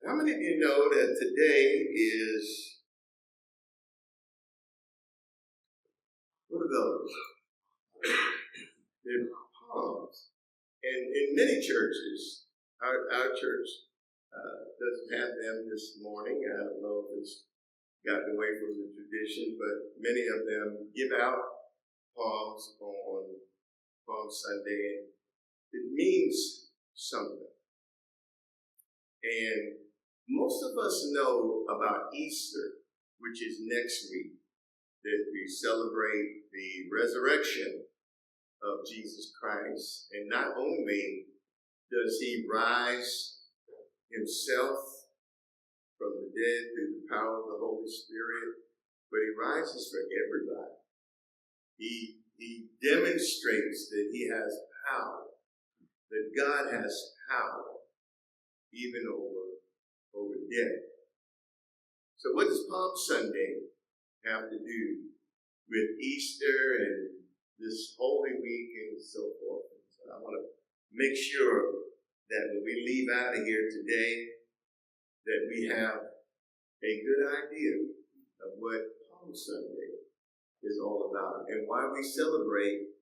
How many of you know that today is, what are those? They're palms. And in many churches, our church doesn't have them this morning. I don't know if it's gotten away from the tradition, but many of them give out palms on Palm Sunday. It means something. And most of us know about Easter, which is next week, that we celebrate the resurrection of Jesus Christ. And not only does he rise himself from the dead through the power of the Holy Spirit, but he rises for everybody. He demonstrates that he has power, that God has power, even over death. So what does Palm Sunday have to do with Easter and this Holy Week and so forth? So I want to make sure that when we leave out of here today, that we have a good idea of what Palm Sunday is all about and why we celebrate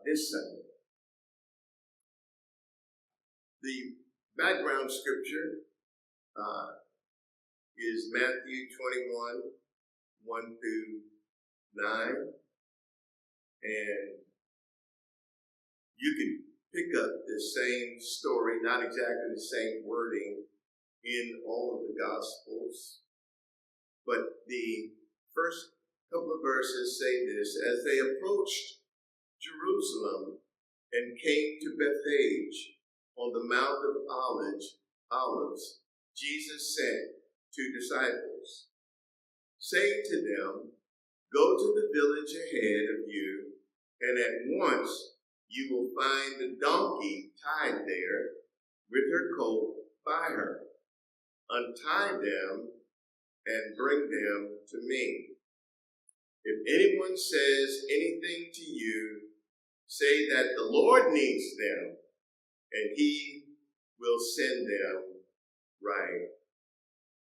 this Sunday. The background scripture is Matthew 21, 1 through 9. And you can pick up the same story, not exactly the same wording, in all of the Gospels. But the first couple of verses say this: as they approached Jerusalem and came to Bethphage on the Mount of Olives, Jesus sent two disciples, saying to them, go to the village ahead of you, and at once you will find the donkey tied there with her colt by her. Untie them and bring them to me. If anyone says anything to you, say that the Lord needs them, and he will send them right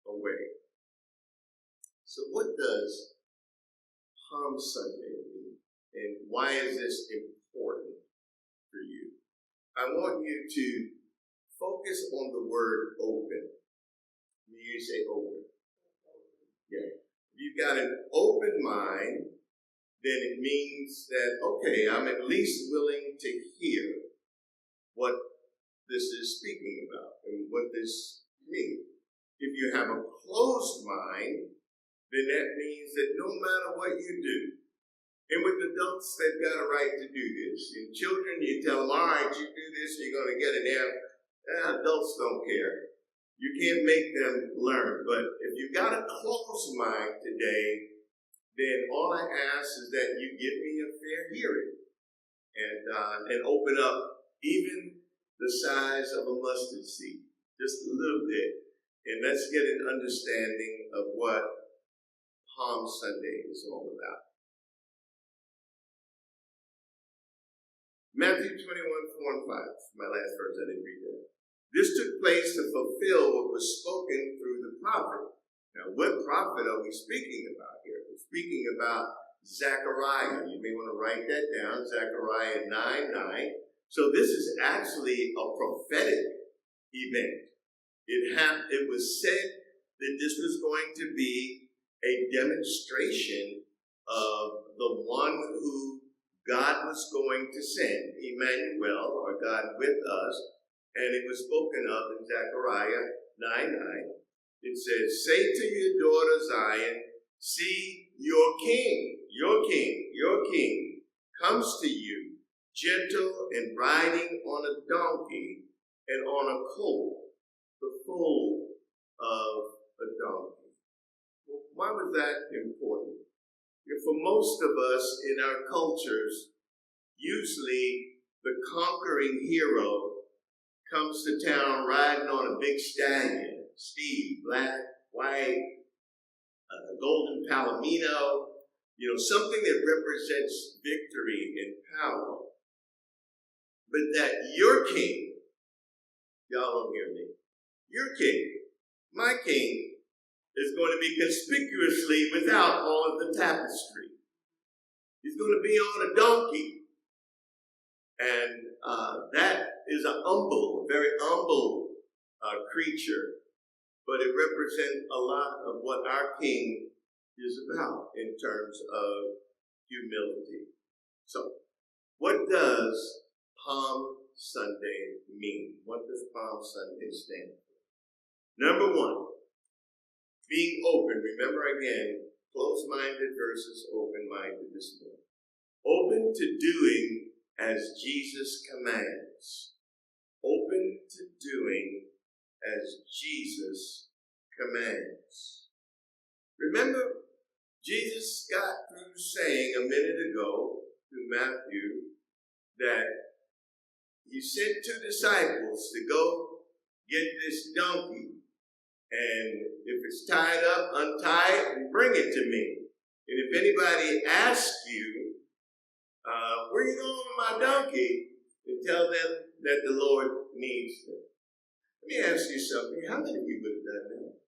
away. So what does Palm Sunday mean, and why is this important for you? I want you to focus on the word open. You say open. Yeah. If you've got an open mind, then it means that, okay, I'm at least willing to hear what this is speaking about and what this means. If you have a closed mind, then that means that no matter what you do, and with adults, they've got a right to do this. And children, you tell them, all right, you do this, you're going to get an F. Adults don't care. You can't make them learn. But if you've got a closed mind today, then all I ask is that you give me a fair hearing and open up even the size of a mustard seed, just a little bit. And let's get an understanding of what Palm Sunday is all about. Matthew 21, 4 and 5, my last verse, I didn't read that. This took place to fulfill what was spoken through the prophet. Now, what prophet are we speaking about here? We're speaking about Zechariah. You may want to write that down, Zechariah 9:9. So this is actually a prophetic event. It was said that this was going to be a demonstration of the one who God was going to send, Emmanuel, or God with us. And it was spoken of in Zechariah 9:9. It says, say to your daughter Zion, see your king comes to you, gentle and riding on a donkey and on a colt, the foal of a donkey. Well, why was that important? For most of us in our cultures, usually the conquering hero comes to town riding on a big stallion, Steve, black, white, golden palomino, something that represents victory and power. But that your king, y'all don't hear me, Your king, my king, is going to be conspicuously without all of the tapestry. He's going to be on a donkey. And that is a very humble creature. But it represents a lot of what our king is about in terms of humility. So, what does Palm Sunday mean? What does Palm Sunday stand for? Number one, being open. Remember again, closed-minded versus open-minded this morning. Open to doing as Jesus commands. Open to doing as Jesus commands. Remember, Jesus got through saying a minute ago to Matthew that he sent two disciples to go get this donkey, and if it's tied up, untie it and bring it to me. And if anybody asks you, where are you going with my donkey? And tell them that the Lord needs them. Let me ask you something. How many of you would have done that?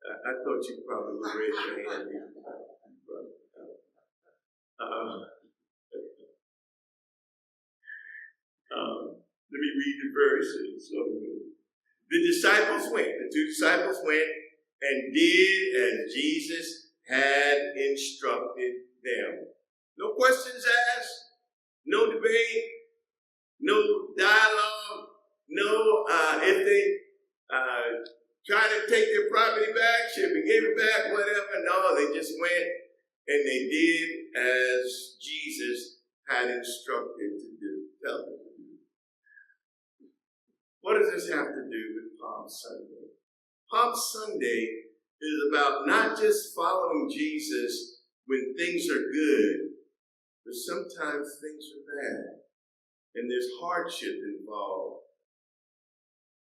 I thought you probably would raise your hand. Let me read the verses. The disciples went. The two disciples went and did as Jesus had instructed them. No questions asked, no debate, no dialogue, no if they try to take their property back, should we give it back, whatever. No, they just went and they did as Jesus had instructed to do. Tell them to do. What does this have to do with Palm Sunday? Palm Sunday is about not just following Jesus when things are good, but sometimes things are bad and there's hardship involved.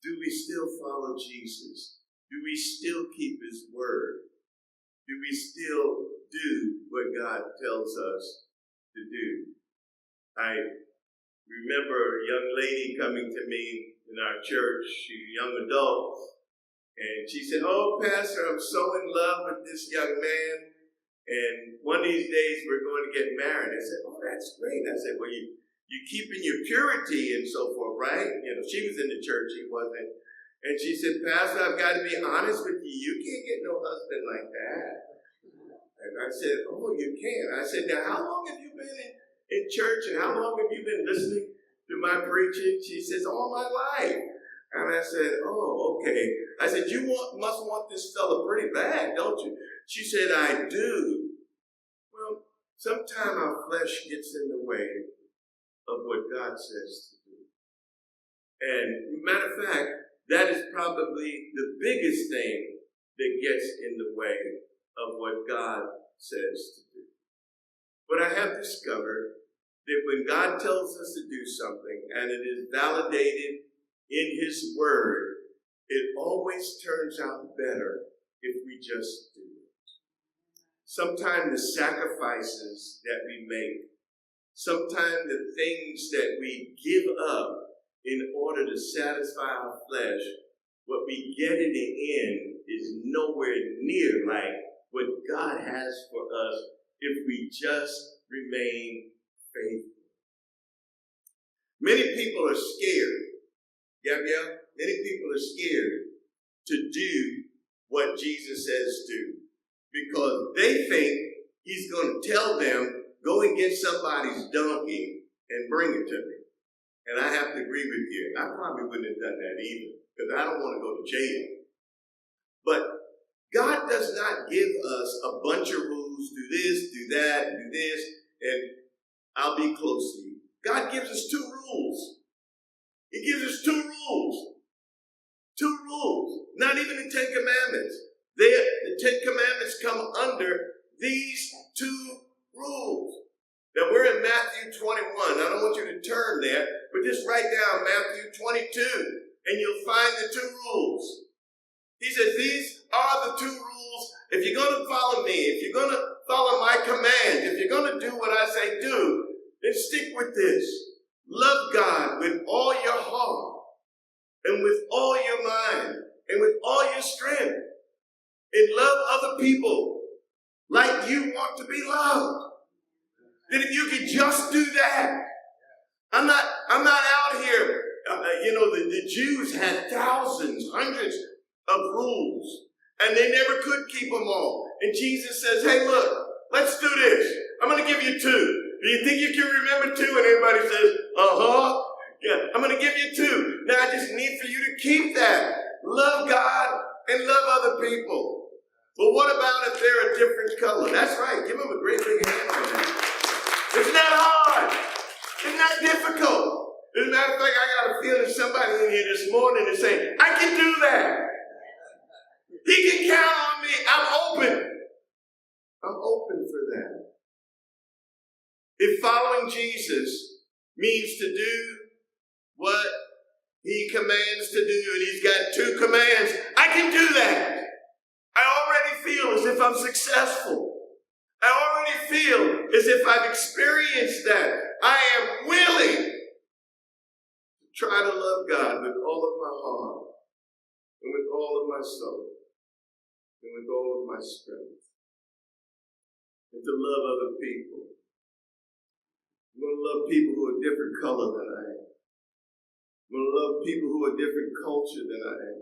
Do we still follow Jesus? Do we still keep his word? Do we still do what God tells us to do? I remember a young lady coming to me in our church, she's a young adult, and she said, "Oh, Pastor, I'm so in love with this young man, and one of these days we're going to get married." I said, "Oh, that's great." I said, "Well, you keeping your purity and so forth, right?" You know, she was in the church, he wasn't. And she said, "Pastor, I've got to be honest with you. You can't get no husband like that." And I said, "Oh, you can." I said, "Now, how long have you been in church, and how long have you been listening to my preaching?" She says, "All my life." And I said, "Oh, okay." I said, "You must want this fella pretty bad, don't you?" She said, "I do." Well, sometimes our flesh gets in the way of what God says to do. And matter of fact, that is probably the biggest thing that gets in the way of what God says to do. But I have discovered that when God tells us to do something and it is validated in his word, it always turns out better if we just do it. Sometimes the sacrifices that we make, sometimes the things that we give up in order to satisfy our flesh, what we get in the end is nowhere near like what God has for us if we just remain faithful. Many people are scared. Many people are scared to do what Jesus says do because they think he's going to tell them, "Go and get somebody's donkey and bring it to me." And I have to agree with you. I probably wouldn't have done that either because I don't want to go to jail. But God does not give us a bunch of rules. Do this, do that, do this, and I'll be close to you. God gives us two rules. He gives us two rules. Two rules. Not even the Ten Commandments. The Ten Commandments come under these two rules. Now we're in Matthew 21. I don't want you to turn there, but just write down Matthew 22, and you'll find the two rules. He says these are the two rules. If you're going to follow me, if you're going to follow my commands, if you're going to do what I say do, then stick with this. Love God with all your heart, and with all your mind and with all your strength, and love other people like you want to be loved. That if you could just do that, I'm not out here. The Jews had thousands, hundreds of rules, and they never could keep them all. And Jesus says, hey, look, let's do this. I'm going to give you 2. Do you think you can remember 2? And everybody says, uh-huh. Yeah, I'm going to give you 2. Now I just need for you to keep that. Love God and love other people. But what about if they're a different color? That's right. Give them a great big hand for that. It's not hard. It's not difficult. As a matter of fact, I got a feeling somebody in here this morning is saying, I can do that. He can count on me. I'm open. I'm open for that. If following Jesus means to do what he commands to do, and he's got 2 commands, I can do that. I already feel as if I'm successful. I already feel as if I've experienced that. I am willing to try to love God with all of my heart, and with all of my soul, and with all of my strength, and to love other people. I'm going to love people who are different color than I am. I'm going to love people who are different culture than I am.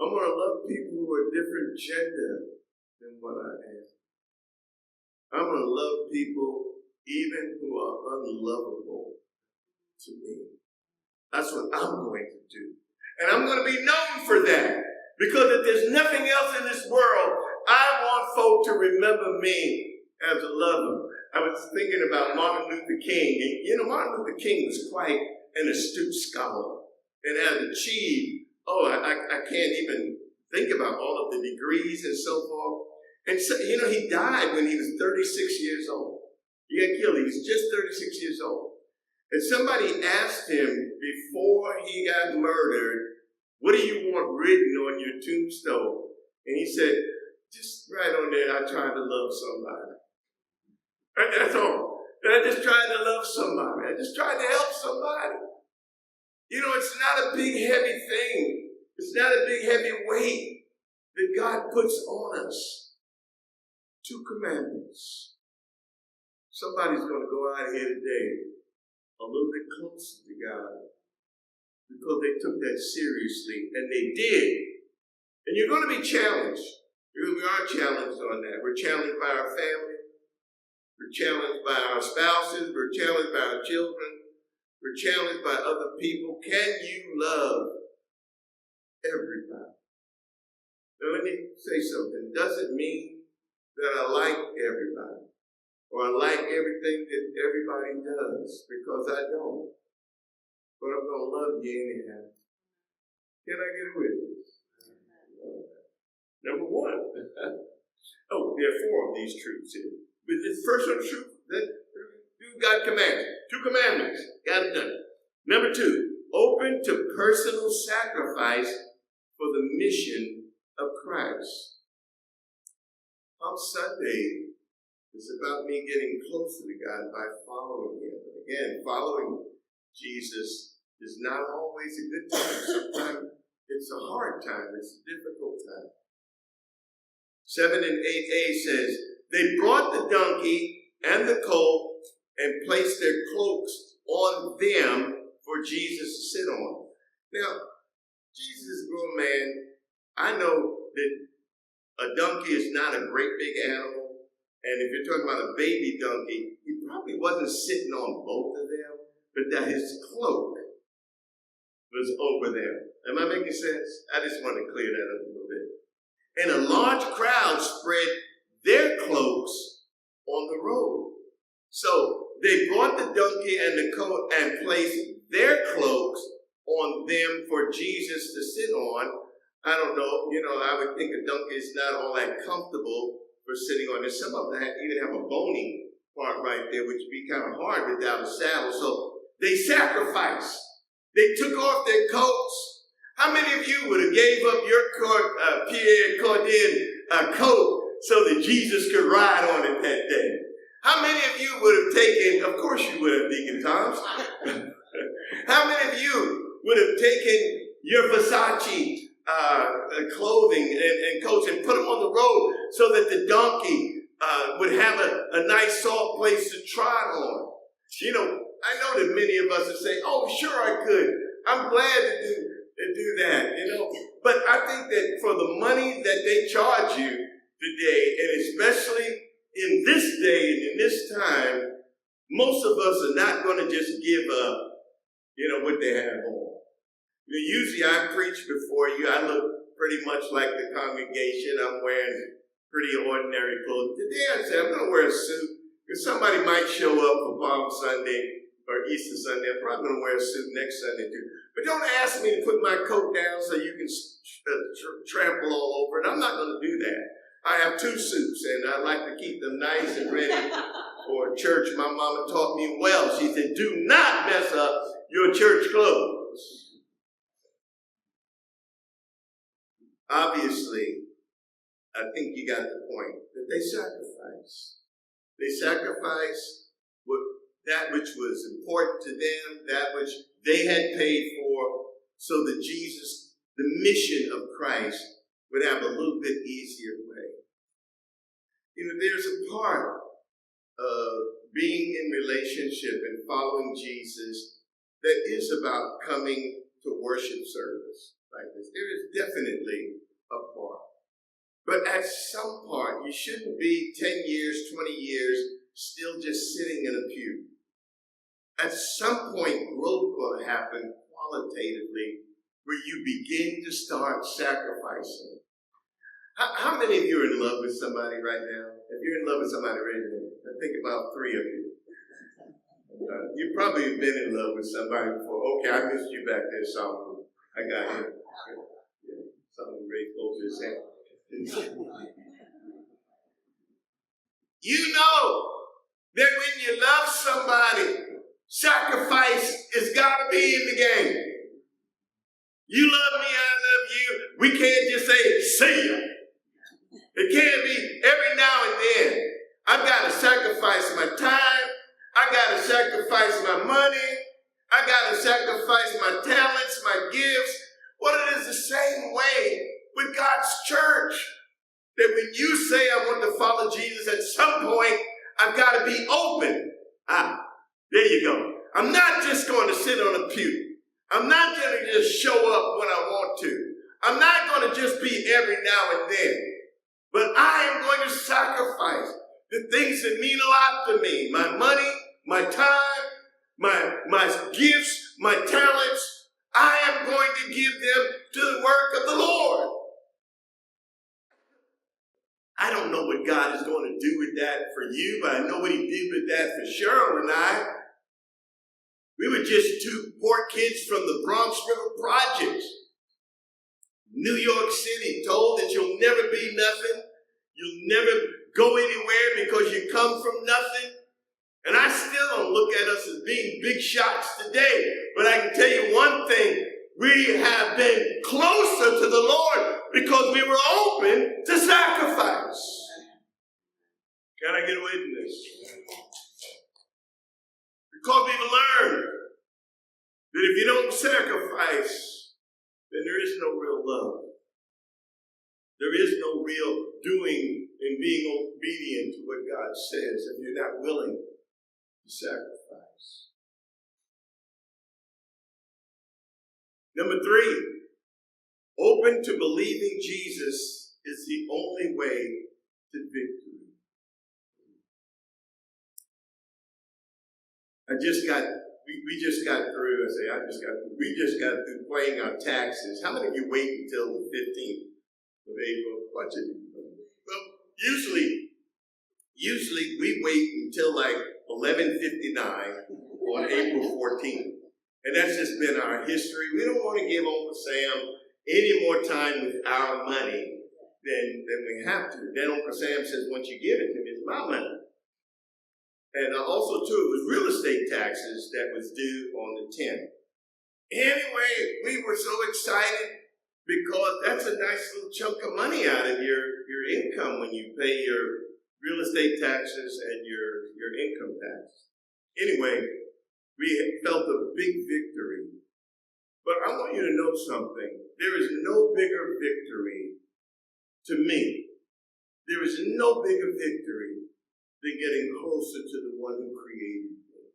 I'm going to love people who are different gender than what I am. I'm going to love people even who are unlovable to me. That's what I'm going to do. And I'm going to be known for that. Because if there's nothing else in this world, I want folk to remember me as a lover. I was thinking about Martin Luther King. And Martin Luther King was quite an astute scholar and had achieved, I can't even think about all of the degrees and so forth. And so, he died when he was 36 years old. He got killed. He was just 36 years old. And somebody asked him before he got murdered, what do you want written on your tombstone? And he said, just write on there, I tried to love somebody. That's all. And I just tried to love somebody. I just tried to help somebody. It's not a big, heavy thing. It's not a big, heavy weight that God puts on us. 2 commandments. Somebody's going to go out here today a little bit closer to God because they took that seriously, and they did. And you're going to be challenged. We are challenged on that. We're challenged by our family. We're challenged by our spouses. We're challenged by our children. We're challenged by other people. Can you love everybody? Now let me say something. Doesn't mean that I like everybody or I like everything that everybody does, because I don't. But I'm going to love you anyhow. Can I get a witness? Number 1. There are 4 of these truths here. But the first one, truth, that God commands. 2 commandments. Got it done. Number 2, open to personal sacrifice for the mission of Christ. Palm Sunday is about me getting closer to God by following him. Again, following Jesus is not always a good time. Sometimes it's a hard time. It's a difficult time. 7 and 8a says, they brought the donkey and the colt and placed their cloaks on them for Jesus to sit on. Now, Jesus is a grown man. I know that a donkey is not a great big animal. And if you're talking about a baby donkey, he probably wasn't sitting on both of them, but that his cloak was over them. Am I making sense? I just want to clear that up a little bit. And a large crowd spread their cloaks on the road. So they brought the donkey and the colt and placed their cloaks on them for Jesus to sit on. I don't know, I would think a donkey is not all that comfortable for sitting on it. Some of them even have a bony part right there, which would be kind of hard without a saddle. So they sacrificed. They took off their coats. How many of you would have gave up your Pierre Cardin coat so that Jesus could ride on it that day? How many of you would have taken, of course you would have, Deacon Thomas. How many of you would have taken your Versace clothing and coats and put them on the road so that the donkey would have a nice soft place to trot on. You know, I know that many of us are saying, oh, sure I could. I'm glad to do that, you know. But I think that for the money that they charge you today, and especially in this day and in this time, most of us are not going to just give up, you know, what they have on. You know, usually I preach before you. I look pretty much like the congregation. I'm wearing pretty ordinary clothes. Today I said I'm going to wear a suit because somebody might show up for Palm Sunday or Easter Sunday. I'm probably going to wear a suit next Sunday too. But don't ask me to put my coat down so you can trample all over it. I'm not going to do that. I have two suits, and I like to keep them nice and ready for church. My mama taught me well. She said, do not mess up your church clothes. Obviously, I think you got the point that they sacrificed. They sacrificed that which was important to them, that which they had paid for, so that Jesus, the mission of Christ, would have a little bit easier way. You know, there's a part of being in relationship and following Jesus that is about coming to worship service like this. There is definitely a part. But at some part, you shouldn't be 10 years, 20 years, still just sitting in a pew. At some point, growth will happen qualitatively where you begin to start sacrificing. How many of you are in love with somebody right now? If you're in love with somebody right now, I think about 3 of you. You probably have been in love with somebody before. Okay, I missed you back there, Solomon. I got him. Yeah, Solomon very close to his hand. You know that when you love somebody, sacrifice has got to be in the game. You love me, I love you. We can't just say, see ya. It can't be every now and then. I've got to sacrifice my time. I got to sacrifice my money. I got to sacrifice my talents, my gifts. Well, it is the same way with God's church. That when you say I want to follow Jesus, at some point, I've got to be open. There you go. I'm not just going to sit on a pew. I'm not going to just show up when I want to. I'm not going to just be every now and then. But I am going to sacrifice the things that mean a lot to me. My money, my time, my gifts, my talents. I am going to give them to the work of the Lord. I don't know what God is going to do with that for you, but I know what he did with that for Cheryl and I. We were just 2 poor kids from the Bronx River Projects. New York City, told that you'll never be nothing. You'll never go anywhere because you come from nothing. And I still don't look at us as being big shots today. But I can tell you one thing. We have been closer to the Lord because we were open to sacrifice. Can I get a witness? Because we've learned that if you don't sacrifice, then there is no real love. There is no real doing and being obedient to what God says if you're not willing to sacrifice. Number 3, open to believing Jesus is the only way to victory. We just got through paying our taxes. How many of you wait until the 15th of April? Well, usually we wait until like 11:59 on April 14th. And that's just been our history. We don't want to give Uncle Sam any more time with our money than we have to. Then Uncle Sam says, once you give it to me, it's my money. And also, too, it was real estate taxes that was due on the 10th. Anyway, we were so excited because that's a nice little chunk of money out of your income when you pay your real estate taxes and your income tax. Anyway, we felt a big victory But I want you to know something. There is no bigger victory to me. There is no bigger victory than getting closer to the one who created me.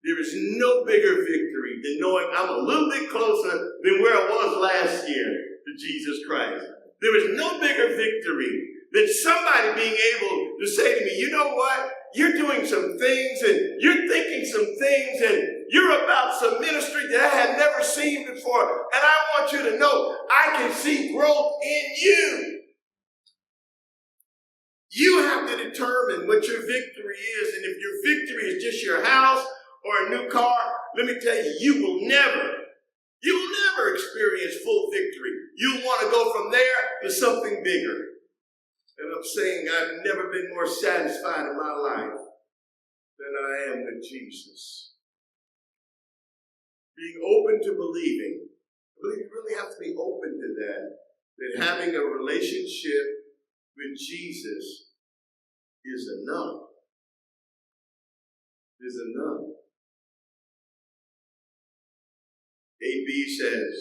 There is no bigger victory than knowing I'm a little bit closer than where I was last year to Jesus Christ. There is no bigger victory than somebody being able to say to me, you know what? You're doing some things and you're thinking some things and you're about some ministry that I had never seen before. And I want you to know I can see growth in you. You have to determine what your victory is. And if your victory is just your house or a new car, let me tell you, you will never experience full victory. You'll want to go from there to something bigger. And I'm saying I've never been more satisfied in my life than I am with Jesus. Being open to believing. I believe you really have to be open to that having a relationship with Jesus is enough. Is enough. A.B. says,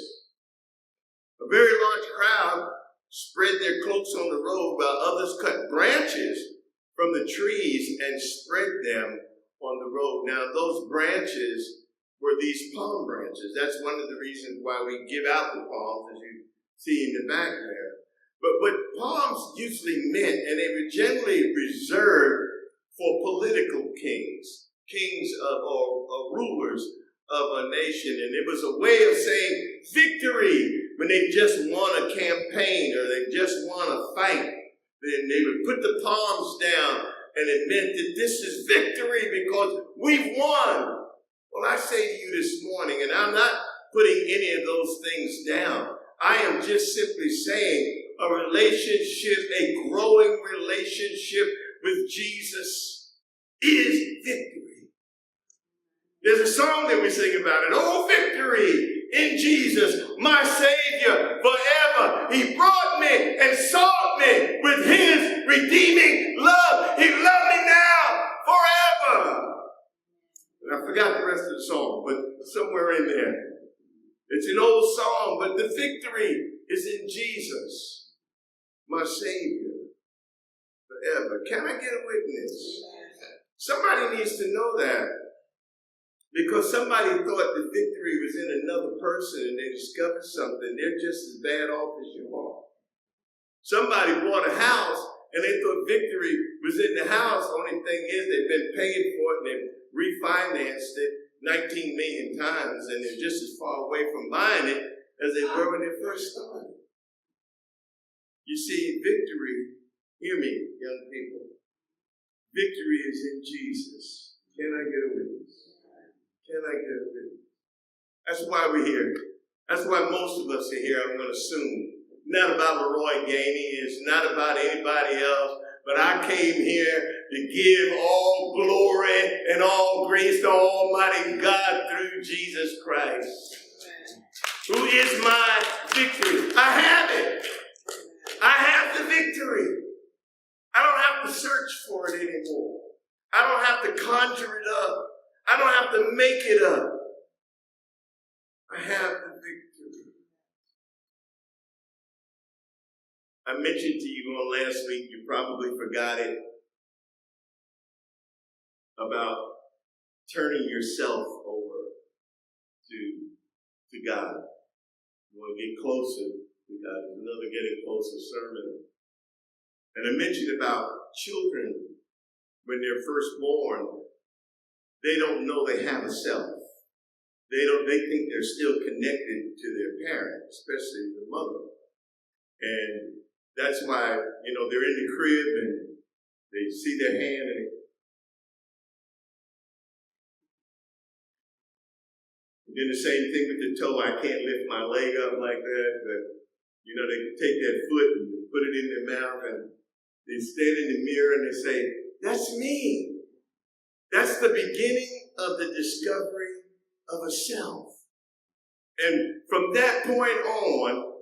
a very large crowd spread their cloaks on the road while others cut branches from the trees and spread them on the road. Now, those branches were these palm branches. That's one of the reasons why we give out the palms, as you see in the back there. But what palms usually meant, and they were generally reserved for political kings or rulers of a nation. And it was a way of saying victory when they just won a campaign or they just won a fight. Then they would put the palms down and it meant that this is victory because we've won. Well, I say to you this morning, and I'm not putting any of those things down. I am just simply saying a relationship, a growing relationship with Jesus is victory. There's a song that we sing about it. Oh, victory in Jesus, my Savior forever. He brought me and sought me with his redeeming love. He loved me now forever. And I forgot the rest of the song, but somewhere in there. It's an old song, but the victory is in Jesus, my Savior forever. Can I get a witness? Somebody needs to know that. Because somebody thought the victory was in another person and they discovered something. They're just as bad off as you are. Somebody bought a house and they thought victory was in the house. Only thing is they've been paying for it and they've refinanced it 19 million times and they're just as far away from buying it as they were when they first started. You see, victory, hear me, young people, victory is in Jesus. Can I get a witness? Can I get a witness? That's why we're here. That's why most of us are here, I'm going to assume. Not about Leroy Gainey. It's not about anybody else. But I came here to give all glory and all grace to Almighty God through Jesus Christ, who is my victory. I have it. I have the victory. I don't have to search for it anymore. I don't have to conjure it up. I don't have to make it up. I have the victory. I mentioned to you on last week, you probably forgot it, about turning yourself over to God. You want to get closer to God. There's another getting closer sermon. And I mentioned about children when they're first born. They don't know they have a self. They think they're still connected to their parent, especially the mother. And that's why, they're in the crib and they see their hand and then the same thing with the toe. I can't lift my leg up like that, but they take that foot and put it in their mouth and they stand in the mirror and they say, that's me. That's the beginning of the discovery of a self. And from that point on,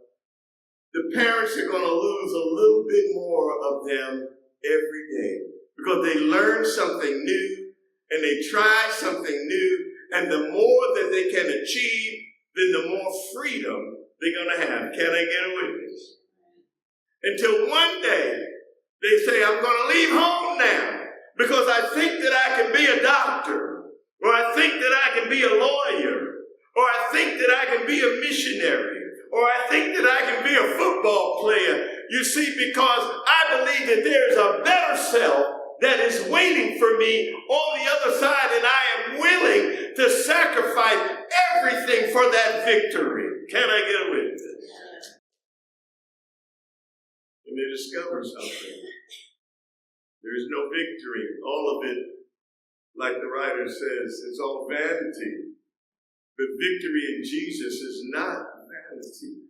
the parents are going to lose a little bit more of them every day because they learn something new and they try something new. And the more that they can achieve then the more freedom they're going to have. Can I get a witness? Until one day they say, I'm going to leave home now because I think that I can be a doctor, or I think that I can be a lawyer, or I think that I can be a missionary, or I think that I can be a football player. You see, because I believe that there's a better self that is waiting for me on the other side, and I am willing to sacrifice everything for that victory. Can I get a witness? And they discover something. There is no victory. All of it, like the writer says, is all vanity. But victory in Jesus is not vanity.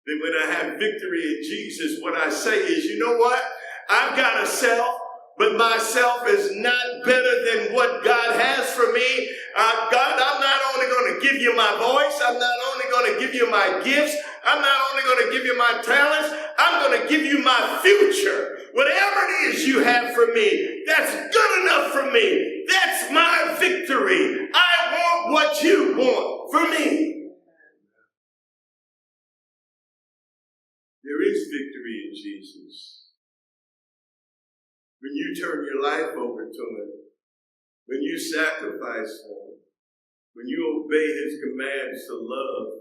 Then when I have victory in Jesus, what I say is, you know what? I've got a self, but my self is not better than what God has for me. God, I'm not only going to give you my voice, I'm not only going to give you my gifts, I'm not only going to give you my talents, I'm going to give you my future. Whatever it is you have for me, that's good enough for me. That's my victory. I want what you want for me. There is victory in Jesus. When you turn your life over to him, when you sacrifice for him, when you obey his commands to love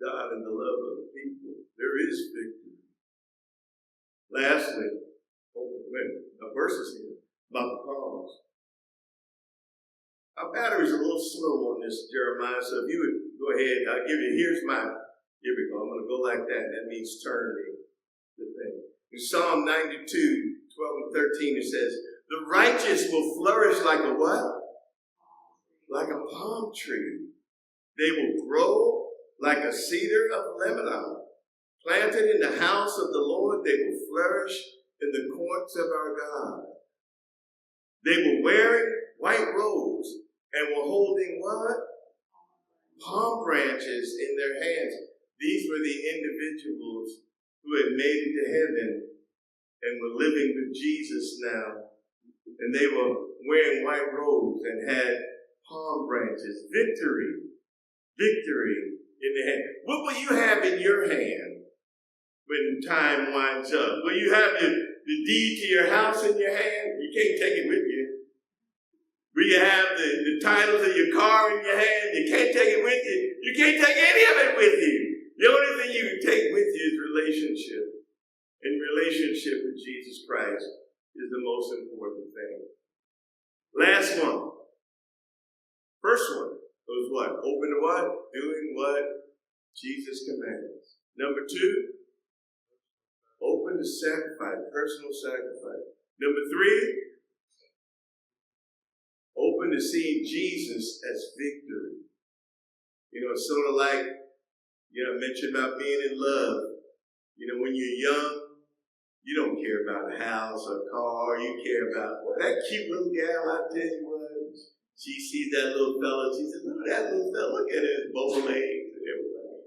God and to love other people, there is victory. Lastly, a verse is here about the palms. Our battery's a little slow on this, Jeremiah, so if you would go ahead, I'll give you, here we go. I'm going to go like that. That means turn the thing. In Psalm 92, 12 and 13, it says, the righteous will flourish like a what? Like a palm tree. They will grow like a cedar of Lebanon. Planted in the house of the Lord, they will flourish in the courts of our God. They were wearing white robes and were holding what? Palm branches in their hands. These were the individuals who had made it to heaven and were living with Jesus now. And they were wearing white robes and had palm branches. Victory in the hand. What will you have in your hand when time winds up? Will you have the deed to your house in your hand? You can't take it with you. Will you have the titles of your car in your hand? You can't take it with you. You can't take any of it with you. The only thing you can take with you is relationship. And relationship with Jesus Christ is the most important thing. Last one. First one was what? Open to what? Doing what Jesus commands. Number two, open to sacrifice, personal sacrifice. Number three, open to seeing Jesus as victory. You know, it's sort of like, I mentioned about being in love. When you're young, you don't care about a house or a car. You care about that cute little gal, I tell you what. She sees that little fella. She says, look at that little fella. Look at his bow legs and everything.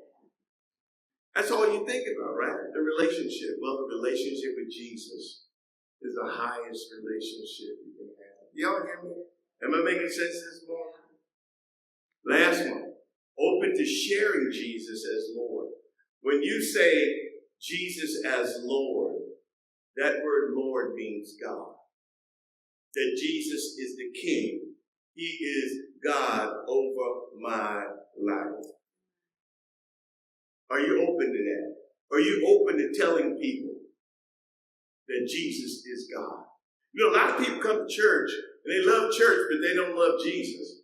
That's all you think about, right? The relationship. Well, the relationship with Jesus is the highest relationship you can have. Y'all hear me? Am I making sense this morning? Last one. Open to sharing Jesus as Lord. When you say Jesus as Lord, that word Lord means God. That Jesus is the King. He is God over my life. Are you open to that? Are you open to telling people that Jesus is God? A lot of people come to church and they love church, but they don't love Jesus.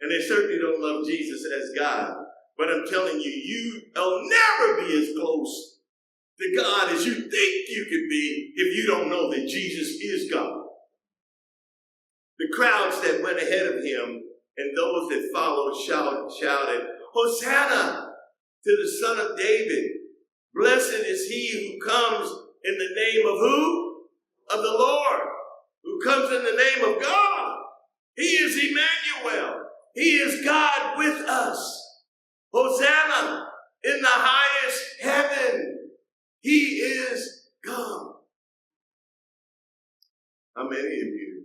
And they certainly don't love Jesus as God. But I'm telling you, you'll never be as close to God as you think you can be if you don't know that Jesus is God. The crowds that went ahead of him and those that followed shouted, Hosanna to the Son of David. Blessed is he who comes in the name of who? Of the Lord. Who comes in the name of God. He is Emmanuel. He is God with us. Hosanna in the highest heaven. He is God. How many of you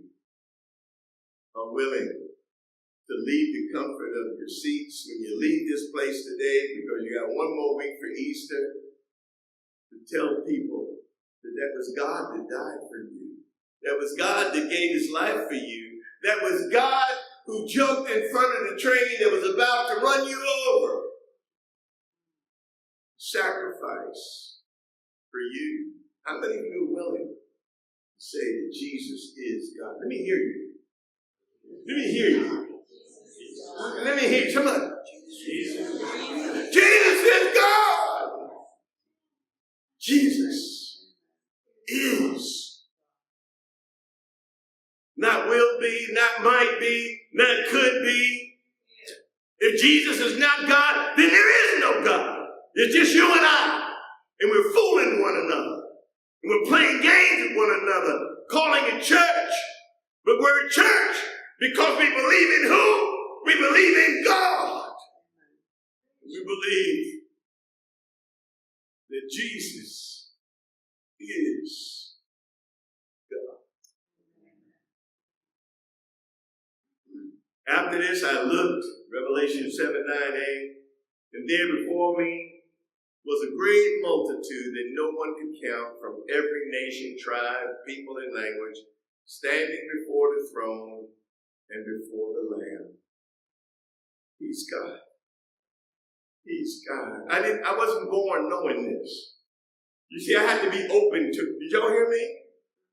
are willing to leave the comfort of your seats when you leave this place today, because you got one more week for Easter, to tell people that that was God that died for you. That was God that gave his life for you. That was God who jumped in front of the train that was about to run you over. Sacrifice for you. How many of you are willing to say that Jesus is God? Let me hear you. Let me hear you. Let me hear you. Come on. Jesus is God. Jesus is. Not will be, not might be, not could be. If Jesus is not God, then there is no God. It's just you and I. And we're fooling one another. And we're playing games with one another, calling it church. But we're a church because we believe in who? We believe in God. We believe that Jesus is God. After this, I looked, Revelation 7:9a, and there before me was a great multitude that no one could count, from every nation, tribe, people, and language, standing before the throne and before the Lamb. He's God. He's God. I wasn't born knowing this. You see, I had to be open to, did y'all hear me?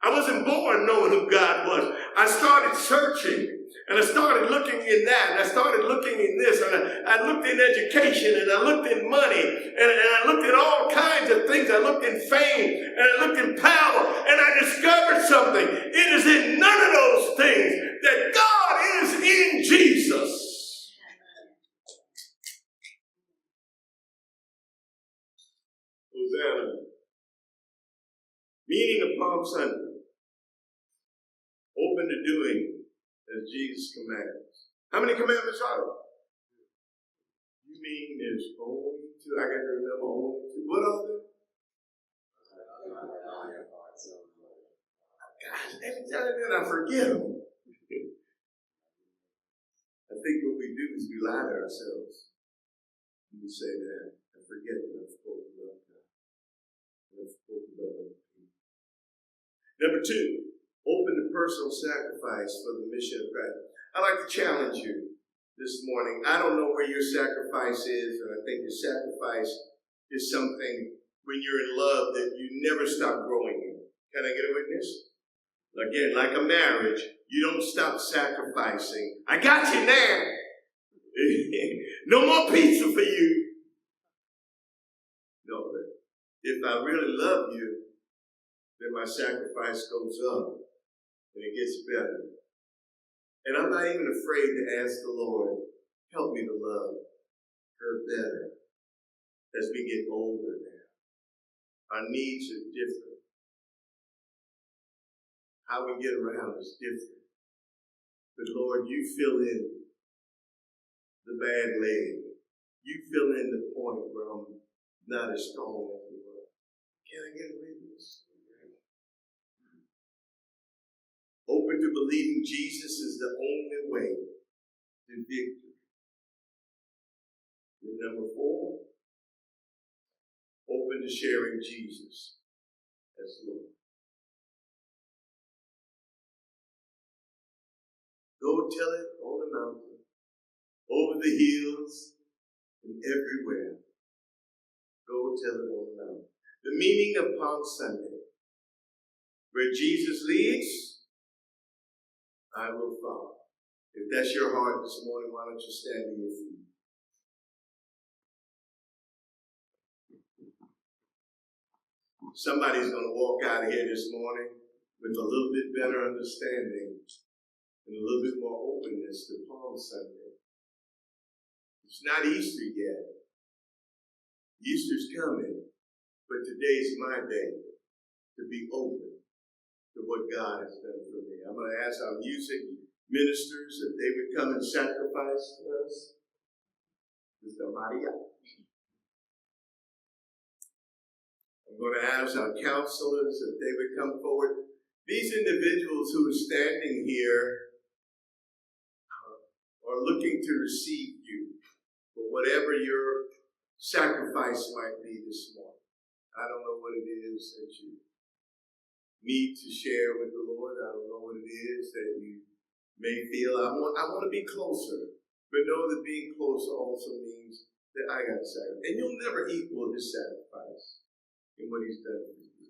I wasn't born knowing who God was. I started searching, and I started looking in that, and I started looking in this, and I looked in education, and I looked in money, and I looked at all kinds of things. I looked in fame, and I looked in power, and I discovered something. It is in none of those things that God is in Jesus. Hosanna. Meaning of Palm Sunday. Open to doing as Jesus commands. How many commandments are there? You mean there's only two? I got to remember only two. What are they? Gosh, every time that I forget them. I think what we do is we lie to ourselves. We say that I forget that I'm supposed to love God. I'm supposed to love other people. Number two, open to personal sacrifice for the mission of Christ. I'd like to challenge you this morning. I don't know where your sacrifice is, and I think your sacrifice is something when you're in love that you never stop growing in. Can I get a witness? Again, like a marriage, you don't stop sacrificing. I got you now. No more pizza for you. No, but if I really love you, then my sacrifice goes up and it gets better. And I'm not even afraid to ask the Lord, help me to love her better as we get older now. Our needs are different. How we get around is different. But Lord, you fill in the bad leg. You fill in the point where I'm not as strong as you were. Can I get a witness? Open to believing Jesus is the only way to victory. And number 4, open to sharing Jesus as Lord. Go tell it on the mountain, over the hills, and everywhere. Go tell it on the mountain. The meaning of Palm Sunday, where Jesus leads, I will follow. If that's your heart this morning, why don't you stand to your feet? Somebody's going to walk out of here this morning with a little bit better understanding and a little bit more openness to Palm Sunday. It's not Easter yet. Easter's coming, but today's my day to be open to what God has done for me. I'm going to ask our music ministers if they would come and sacrifice for us. Mr. Maria. I'm going to ask our counselors if they would come forward. These individuals who are standing here are looking to receive you for whatever your sacrifice might be this morning. I don't know what it is that you need to share with the Lord. I don't know what it is that you may feel. I want to be closer, but know that being closer also means that I got to sacrifice. And you'll never equal his sacrifice in what he's done for you.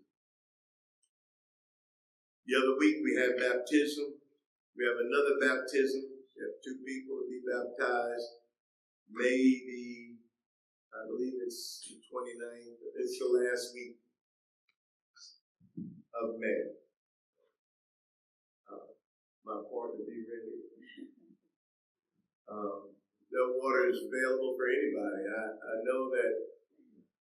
The other week we had baptism. We have another baptism. We have 2 people to be baptized. I believe it's the 29th. It's the last week of May. My partner, be ready. The water is available for anybody. I know that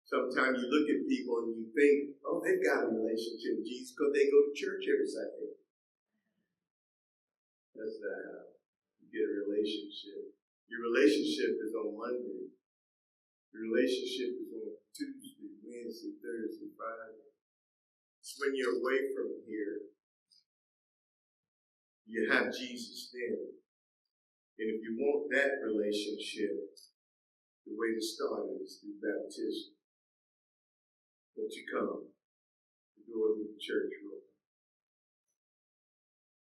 sometimes you look at people and you think, oh, they've got a relationship with Jesus because they go to church every Sunday. That's not how you get a relationship. Your relationship is on Monday. Your relationship is on Tuesday, Wednesday, Thursday, Friday. It's when you're away from here, you have Jesus there. And if you want that relationship, the way to start it is through baptism. Won't you come? The door of the church room.